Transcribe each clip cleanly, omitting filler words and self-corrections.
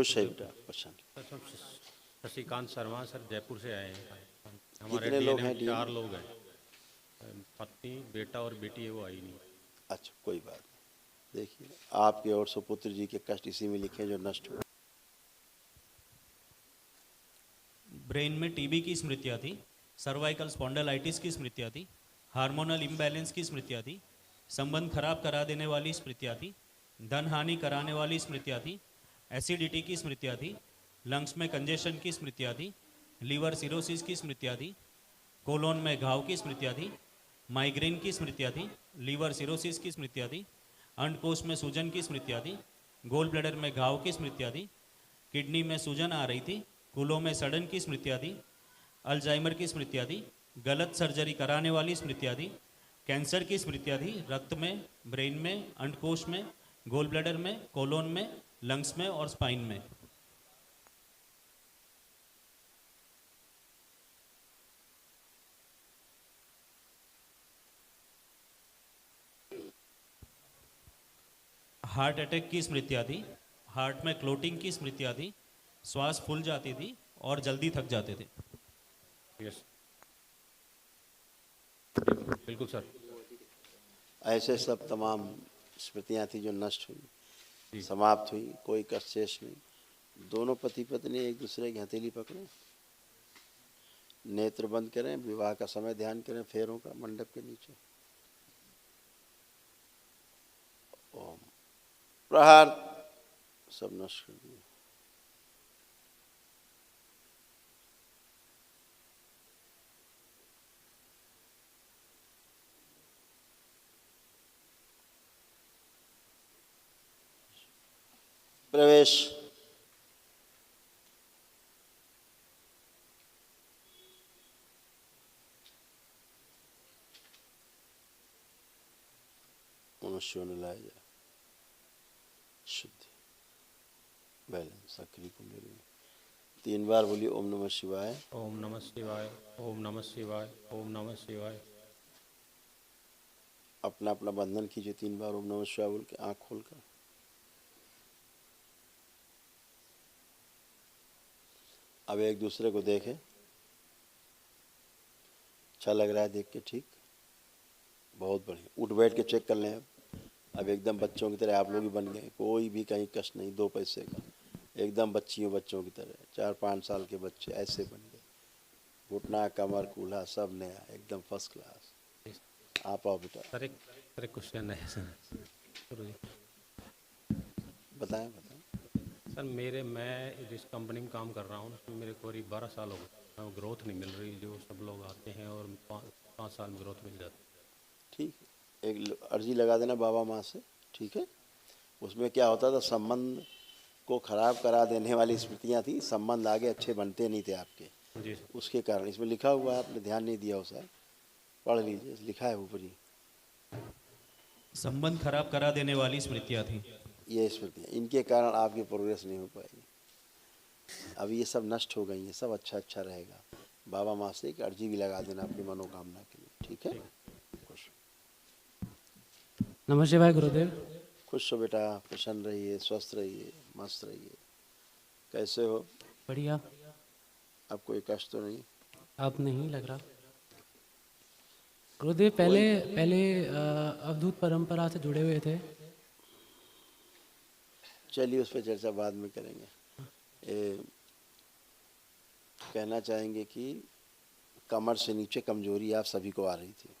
खुश है बेटा, प्रसन्न। सर शशिकांत शर्मा सर, जयपुर से आए हैं। हमारे कितने लोग डीएनए हैं में डीएनए? 4 लोग हैं। पत्नी, बेटा और बेटी है, वो आई नहीं। अच्छा, कोई बात नहीं। देखिए, आपके और सुपुत्र जी के कष्ट इसी में लिखे जो नष्ट हुए। ब्रेन में टीबी की स्मृतियाँ थी, सर्वाइकल स्पॉन्डिलाइटिस की स्मृतियाँ थी, हार्मोनल इम्बैलेंस की स्मृतियाँ थी, संबंध खराब करा देने वाली स्मृतियाँ थी, धन हानि कराने वाली स्मृतियाँ थी, एसिडिटी की स्मृतियाँ थी, लंग्स में कंजेशन की स्मृतियाँ थी, लीवर सिरोसिस की स्मृतियाँ थी, कोलोन में घाव की स्मृतियाँ थी, माइग्रेन की स्मृतियाँ थी, लीवर सिरोसिस की स्मृतियाँ थी, अंडकोश में सूजन की स्मृतियाँ थी, गोल ब्लैडर में घाव की स्मृतियाँ थी, किडनी में सूजन आ रही थी, कूलों में सड़न की स्मृतियाँ थी, अल्जाइमर की स्मृतियाँ थी, गलत सर्जरी कराने वाली स्मृतियाँ थी, कैंसर की स्मृतियाँ थी, रक्त में, ब्रेन में, अंडकोश में, गोल ब्लैडर में, कोलोन में, लंग्स में और स्पाइन में। हार्ट अटैक की स्मृतियाँ थी, हार्ट में क्लोटिंग की स्मृतियाँ थी, श्वास फूल जाती थी और जल्दी थक जाते थे। यस, बिल्कुल सर। ऐसे सब तमाम स्मृतियाँ थी जो नष्ट हुई, जी। समाप्त हुई, कोई कष्ट शेष नहीं। दोनों पति पत्नी एक दूसरे की हथेली पकड़ें, नेत्र बंद करें, विवाह का समय ध्यान करें, फेरों का मंडप के नीचे। ओम प्रहार, सब नष्ट कर दिए। प्रवेश। मनुष्यों ने लाया जाए शुद्धि, बैलेंस, सक्रिय कुंडली। 3 बार बोलिए ओम नमः शिवाय। ओम नमः शिवाय, ओम नमः शिवाय, ओम नमः शिवाय। अपना अपना बंधन कीजिए 3 बार ओम नमः शिवाय बोल के, आँख खोलकर। अब एक दूसरे को देखें, अच्छा लग रहा है देख के? ठीक, बहुत बढ़िया। उठ बैठ के चेक कर लें। अब एकदम बच्चों की तरह आप लोग ही बन गए, कोई भी कहीं कष्ट नहीं, 2 पैसे का, एकदम बच्चियों बच्चों की तरह। 4-5 साल के बच्चे ऐसे बन गए, घुटना कमर कूल्हा सब नया, एकदम फर्स्ट क्लास। आप आओ बेटा। सर एक क्वेश्चन है सर। बताएं बताएं। सर मैं जिस कंपनी में काम कर रहा हूँ उसमें मेरे को करीब 12 साल हो गए, ग्रोथ नहीं मिल रही। जो सब लोग आते हैं और 5 साल में ग्रोथ मिल जाती है। ठीक है, एक अर्जी लगा देना बाबा माँ से, ठीक है। उसमें क्या होता था, संबंध को खराब करा देने वाली स्मृतियाँ थी, संबंध आगे अच्छे बनते नहीं थे आपके, जी सर। उसके कारण। इसमें लिखा हुआ है, आपने ध्यान नहीं दिया हो सर, पढ़ लीजिए, लिखा है ऊपर ही। संबंध खराब करा देने वाली स्मृतियाँ थी। ये स्मृतियाँ, इनके कारण आपकी प्रोग्रेस नहीं हो पाएगी। अब ये सब नष्ट हो गई हैं, सब अच्छा अच्छा रहेगा। बाबा माँ से एक अर्जी भी लगा देना अपनी मनोकामना के लिए, ठीक है। खुश नमः शिवाय गुरुदेव। खुश हो बेटा, प्रसन्न रहिए, स्वस्थ रहिए, मस्त रहिए। कैसे हो? बढ़िया। अब कोई कष्ट तो नहीं? अब नहीं लग रहा गुरुदेव। कोई पहले अवधूत परंपरा से जुड़े हुए थे। चलिए उस पर चर्चा बाद में करेंगे। कहना चाहेंगे कि कमर से नीचे कमजोरी आप सभी को आ रही थी,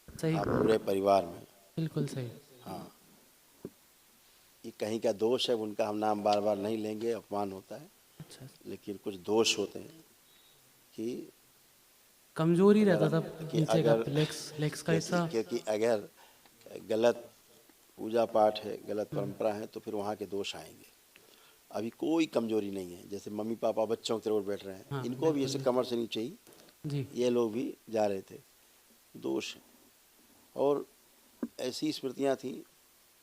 सही। आप पूरे परिवार में। बिल्कुल सही। हाँ, ये कहीं का दोष है, उनका हम नाम बार बार नहीं लेंगे, अपमान होता है। अच्छा। लेकिन कुछ दोष होते हैं कि कमजोरी रहता था कि नीचे का अगर लेग्स का हिस्सा। क्योंकि अगर गलत पूजा पाठ है, गलत परंपरा है, तो फिर वहाँ के दोष आएंगे। अभी कोई कमजोरी नहीं है, जैसे मम्मी पापा बच्चों की तरह बैठ रहे हैं, हाँ इनको भी ऐसे बिल्कुल। कमर से नीचे ही जी। ये लोग भी जा रहे थे, दोष है। और ऐसी स्मृतियाँ थी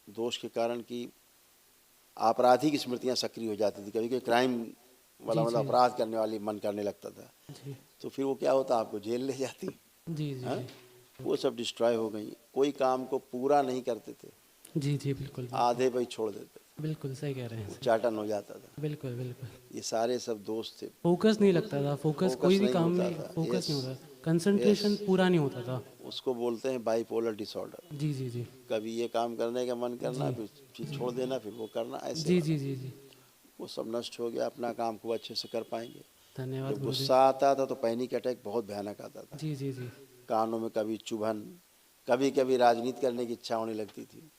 दोष के कारण कि आपराधिक स्मृतियाँ सक्रिय हो जाती थी, कभी कभी क्राइम वाला, जी मतलब जी अपराध करने वाली मन करने लगता था। जी तो फिर वो क्या होता, आपको जेल ले जाती। जी जी हाँ, जी वो सब डिस्ट्रॉय हो गई। कोई काम को पूरा नहीं करते थे, जी जी बिल्कुल बिल्कुल। आधे पे ही छोड़ देते। बिल्कुल सही कह रहे हैं। उच्चाटन हो जाता था। बिल्कुल बिल्कुल। ये सारे सब दोस्त थे। फोकस नहीं लगता था, फोकस फोकस कोई भी नहीं काम होता में था। फोकस यस, नहीं होता, कंसंट्रेशन यस, पूरा नहीं होता था। उसको बोलते हैं बाइपोलर डिसऑर्डर। जी जी जी। कभी ये काम करने का मन करना, जी फिर छोड़ देना, फिर वो करना, ऐसे जी वाला। जी जी जी। वो सब नष्ट हो गया, अपना काम खूब अच्छे से कर पाएंगे। धन्यवाद जब गुरुदेव। गुस्सा आता था तो पैनिक अटैक बहुत भयानक आता था। जी जी जी। कानों में कभी चुभन, कभी कभी राजनीति करने की इच्छा होने लगती थी,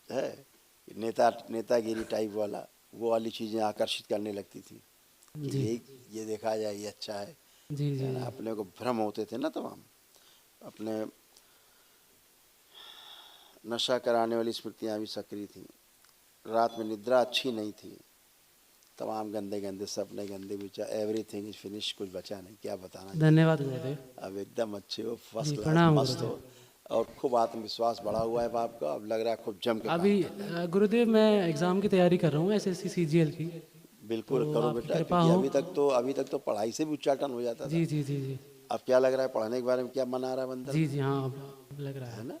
है नेतागिरी टाइप वाला, वो वाली चीज़ें आकर्षित करने लगती थी कि जी ये देखा जाए, ये अच्छा जी जी है ना। जी। अपने को भ्रम होते थे ना तमाम। अपने नशा कराने वाली स्मृतियाँ भी सक्रिय थी। रात में निद्रा अच्छी नहीं थी। तमाम गंदे गंदे सपने, गंदे विचार, एवरीथिंग इज फिनिश, कुछ बचा नहीं, क्या बताना चाहिए। धन्यवाद गुरुदेव। अब एकदम अच्छे हो, फर्स्ट जी क्लास, प्रणाम मस्त हो, गुरुदेव। और खूब आत्मविश्वास बढ़ा हुआ है आपका। अब लग रहा है खूब जम के अभी काम करना। गुरुदेव मैं एग्ज़ाम की तैयारी कर रहा हूँ, एसएससी सीजीएल की। बिल्कुल तो करो आपकी बेटा, कृपा क्योंकि हो। अभी तक तो पढ़ाई से भी उच्चाटन हो जाता था। जी जी जी जी। अब क्या लग रहा है, पढ़ने के बारे में क्या मन आ रहा है अंदर जी में, जी हाँ, अब लग रहा है है। ना।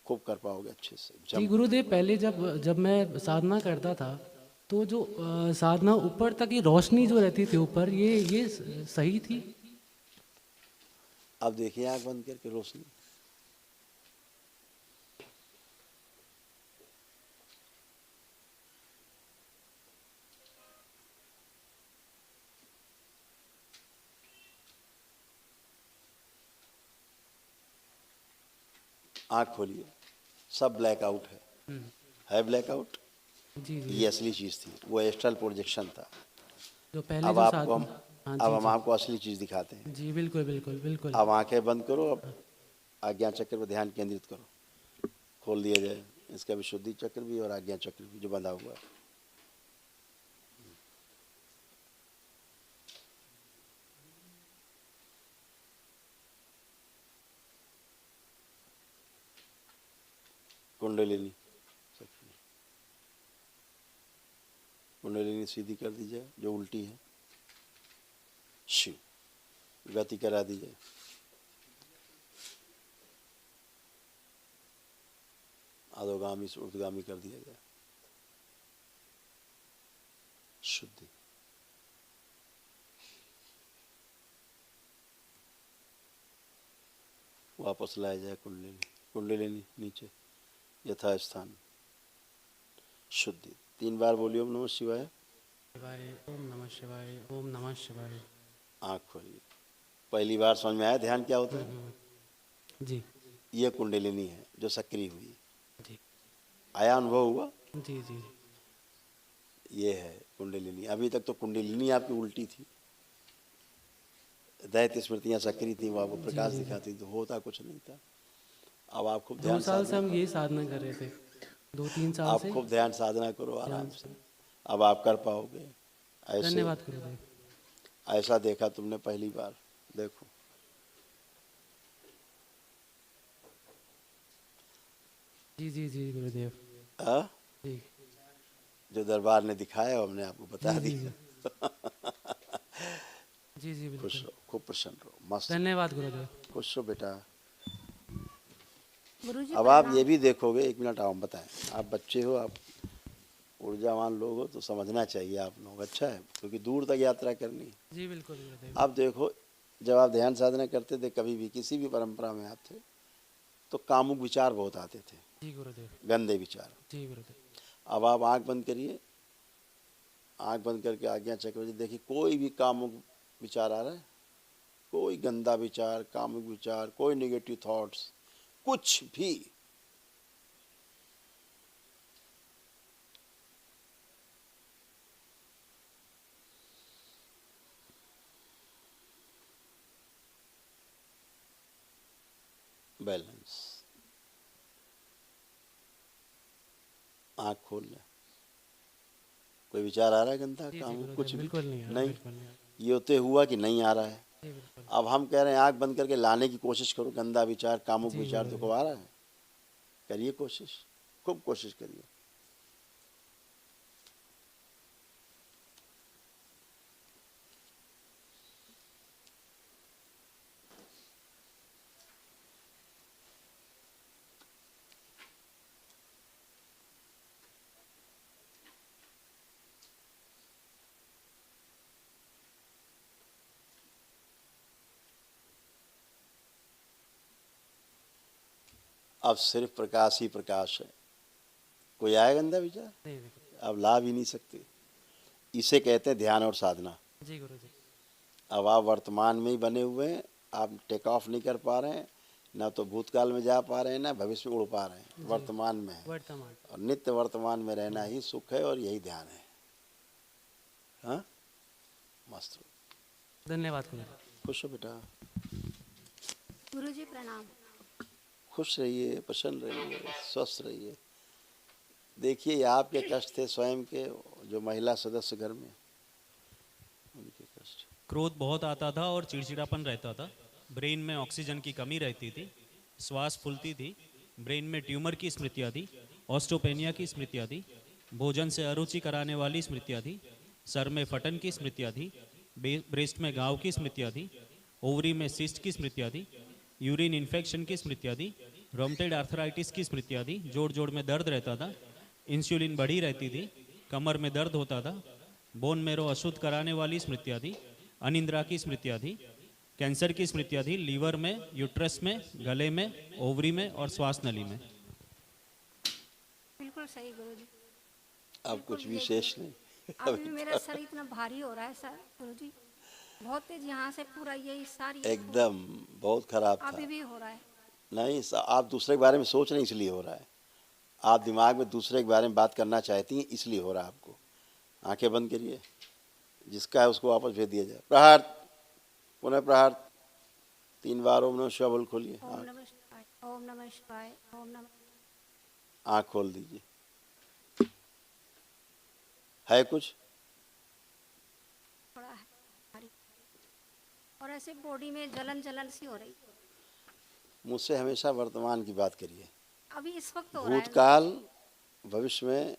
खूब कर पाओगे अच्छे से, जी जम के। गुरुदेव, पहले जब जब मैं साधना करता था तो जो साधना ऊपर तक, ये रोशनी जो रहती थी ऊपर, ये सही थी। अब देखिए आँख बंद करके रोशनी। आँख खोलिए, सब ब्लैकआउट है ब्लैकआउट। जी जी ये जी। असली चीज़ थी, वो एस्ट्रल प्रोजेक्शन था। जो पहले अब जो आपको हम साधना। हाँ अब जी हम जी। आपको असली चीज़ दिखाते हैं। जी बिल्कुल बिल्कुल बिल्कुल। अब आंखें बंद करो, अब आज्ञा चक्र पर ध्यान केंद्रित करो। खोल दिया जाए इसका विशुद्धि चक्र भी और आज्ञा चक्र भी जो बंधा हुआ है। कुंडलिनी, कुंडलिनी सीधी कर दीजिए जो उल्टी है। शिव गति करा दीजिए। अधोगामी से ऊर्ध्वगामी कर दिया जाए। शुद्धि। वापस लाया जाए कुंडलिनी, कुंडलिनी नीचे यथा स्थान। शुद्धि। 3 बार बोलिए ओम नमः शिवाय। शिवाय ओम नमः शिवाय, ओम नमः शिवाय। आँख खोलिए। पहली बार समझ में आया ध्यान क्या होता है। जी ये कुंडलिनी है जो सक्रिय हुई। जी आया, अनुभव हुआ। जी जी। ये है कुंडलिनी। अभी तक तो कुंडलिनी आपकी उल्टी थी, दैत्य स्मृतियाँ सक्रिय थी, वो आपको जी प्रकाश जी जी। दिखाती, तो होता कुछ नहीं था। अब आप खूब 2 ध्यान साल से साधना हम करो। यही साधना कर रहे थे, 2-3 साल आप से। खूब ध्यान साधना करो आराम ध्यान से। से। अब आप कर पाओगे ऐसे। धन्यवाद गुरुदेव। ऐसा देखा तुमने पहली बार, देखो। जी जी जी गुरुदेव। आ? जी जो दरबार ने दिखाया वो हमने आपको बता जी जी जी। दिया। जी जी खुश बिल्कुल। रहो, खूब प्रसन्न रहो, मस्त रहो। धन्यवाद गुरुदेव। खुश रहो बेटा। गुरुजी अब आप ये प्रणाम। भी देखोगे, 1 मिनट आओ, हम बताएं। आप बच्चे हो, आप ऊर्जावान लोग हो, तो समझना चाहिए आप लोग, अच्छा है, क्योंकि दूर तक यात्रा करनी है। जी बिल्कुल गुरुदेव। अब देखो, जब आप ध्यान साधना करते थे, कभी भी किसी भी परंपरा में आप थे, तो कामुक विचार बहुत आते थे, जी गुरुदेव। गंदे विचार। जी गुरुदेव। अब आप आंख बंद करिए, आंख बंद करके आज्ञा चक्र से देखिए, कोई भी कामुक विचार आ रहा है, कोई गंदा विचार, कामुक विचार, कोई नेगेटिव थॉट्स, कुछ भी। बैलेंस। आंख खोल ले। कोई विचार आ रहा है गंदा, जी जी कामुक, कुछ गुरुदेव, भी बिल्कुल नहीं आ रहा, नहीं। बिल्कुल नहीं आ रहा। ये होते हुआ कि नहीं आ रहा है। जी बिल्कुल। अब हम कह रहे हैं आंख बंद करके लाने की कोशिश करो, गंदा विचार, कामुक जी विचार देखो गुरुदेव। आ रहा है। करिए कोशिश, खूब कोशिश करिए। अब सिर्फ प्रकाश ही प्रकाश है। कोई आया गंदा विचार, नहीं नहीं। अब ला भी नहीं सकते। इसे कहते हैं ध्यान और साधना। जी गुरु जी। अब आप वर्तमान में ही बने हुए हैं, आप टेक ऑफ नहीं कर पा रहे हैं, ना तो भूतकाल में जा पा रहे हैं, ना भविष्य में उड़ पा रहे हैं, वर्तमान में है। वर्तमान। और नित्य वर्तमान में रहना ही सुख है और यही ध्यान है। हाँ, मस्त हो। धन्यवाद गुरु। खुश हो बेटा, गुरुजी प्रणाम। खुश रहिए, प्रसन्न रहिए, स्वस्थ रहिए। देखिए ये आपके कष्ट थे स्वयं के, जो महिला सदस्य घर में, उनके कष्ट। क्रोध बहुत आता था और चिड़चिड़ापन रहता था। ब्रेन में ऑक्सीजन की कमी रहती थी, श्वास फूलती थी, ब्रेन में ट्यूमर की स्मृतियाँ थी, ऑस्टोपेनिया की स्मृतियाँ थी, भोजन से अरुचि कराने वाली स्मृतियाँ थी, सर में फटन की स्मृतियाँ थी, ब्रेस्ट में घाव की स्मृतियाँ थी, ओवरी में सिस्ट की स्मृतियाँ थी, यूरिन इन्फेक्शन की स्मृतियाँ थी, रोमटेड आर्थराइटिस की स्मृतियाँ थी, जोड़ जोड़ में दर्द रहता था, इंसुलिन बढ़ी रहती थी, कमर में दर्द होता था, बोन मेरो अशुद्ध कराने वाली स्मृतियाँ थी, अनिंद्रा की स्मृतियाँ थी, कैंसर की स्मृतियाँ थी, लीवर में, यूट्रस में, गले में, ओवरी में और श्वास नली में। बिल्कुल सही गुरुजी। अब कुछ भी शेष नहीं। अभी भी मेरा सर इतना भारी हो रहा है सर गुरुजी, बहुत तेज, यहाँ से पूरा यही सारी एकदम बहुत खराब था। अभी भी हो रहा है। नहीं, आप दूसरे के बारे में सोच रहे हैं इसलिए हो रहा है। आप दिमाग में दूसरे के बारे में बात करना चाहती हैं इसलिए हो रहा है आपको। आंखें बंद करिए, जिसका है उसको वापस भेज दिया जाए। प्रहार, पुनः प्रहार 3 बार ओम नमः शिवाय बोल खोलिए। ओम नमः शिवाय, ओम नमः शिवाय, ओम नमः। आँख खोल दीजिए। है कुछ? थोड़ा है भारी और ऐसे बॉडी में जलन जलन सी हो रही। मुझसे हमेशा वर्तमान की बात करिए। अभी इस वक्त हो रहा है। भूतकाल भविष्य में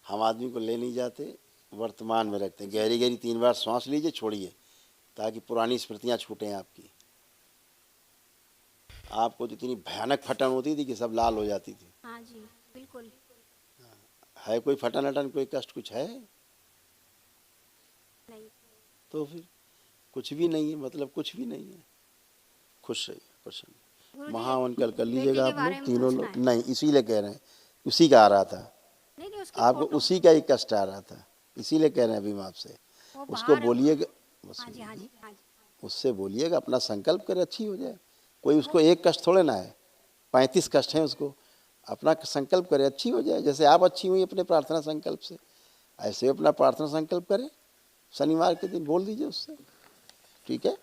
हम आदमी को ले नहीं जाते, वर्तमान में रखते हैं। गहरी गहरी 3 बार सांस लीजिए, छोड़िए, ताकि पुरानी स्मृतियाँ छूटें आपकी। आपको जितनी भयानक फटन होती थी कि सब लाल हो जाती थी। हाँ जी बिल्कुल। है कोई फटन अटन, कोई कष्ट कुछ है? नहीं। तो फिर कुछ भी नहीं है, मतलब कुछ भी नहीं है। खुश रहिए, प्रसन्न। गुरुजी, महावंकल कर बेटी लीजिएगा के आप बारे लोग में तीनों पूछना लोग। है। नहीं, इसीलिए कह रहे हैं, उसी का आ रहा था नहीं नहीं, उसकी आपको, फोटो। उसी का ही कष्ट आ रहा था, इसीलिए कह रहे हैं अभी हम आपसे। वो उसको बाहर है। बोलिएगा, बस हाँ जी हाँ जी हाँ जी। उससे बोलिएगा अपना संकल्प करे, अच्छी हो जाए। कोई उसको एक कष्ट थोड़े ना है, 35 कष्ट हैं उसको। अपना संकल्प करे, अच्छी हो जाए। जैसे आप अच्छी हुई अपने प्रार्थना संकल्प से, ऐसे अपना प्रार्थना संकल्प करें। शनिवार के दिन बोल दीजिए उससे, ठीक है?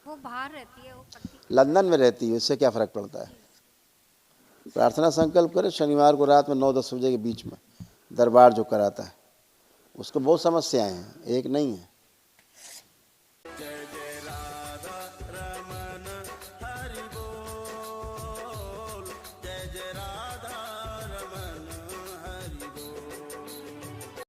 वो बाहर रहती है, वो करती। लंदन में रहती है, इससे क्या फ़र्क पड़ता है? प्रार्थना संकल्प करें शनिवार को रात में 9-10 बजे के बीच में, दरबार जो कराता है। उसको बहुत समस्याएं हैं, एक नहीं है।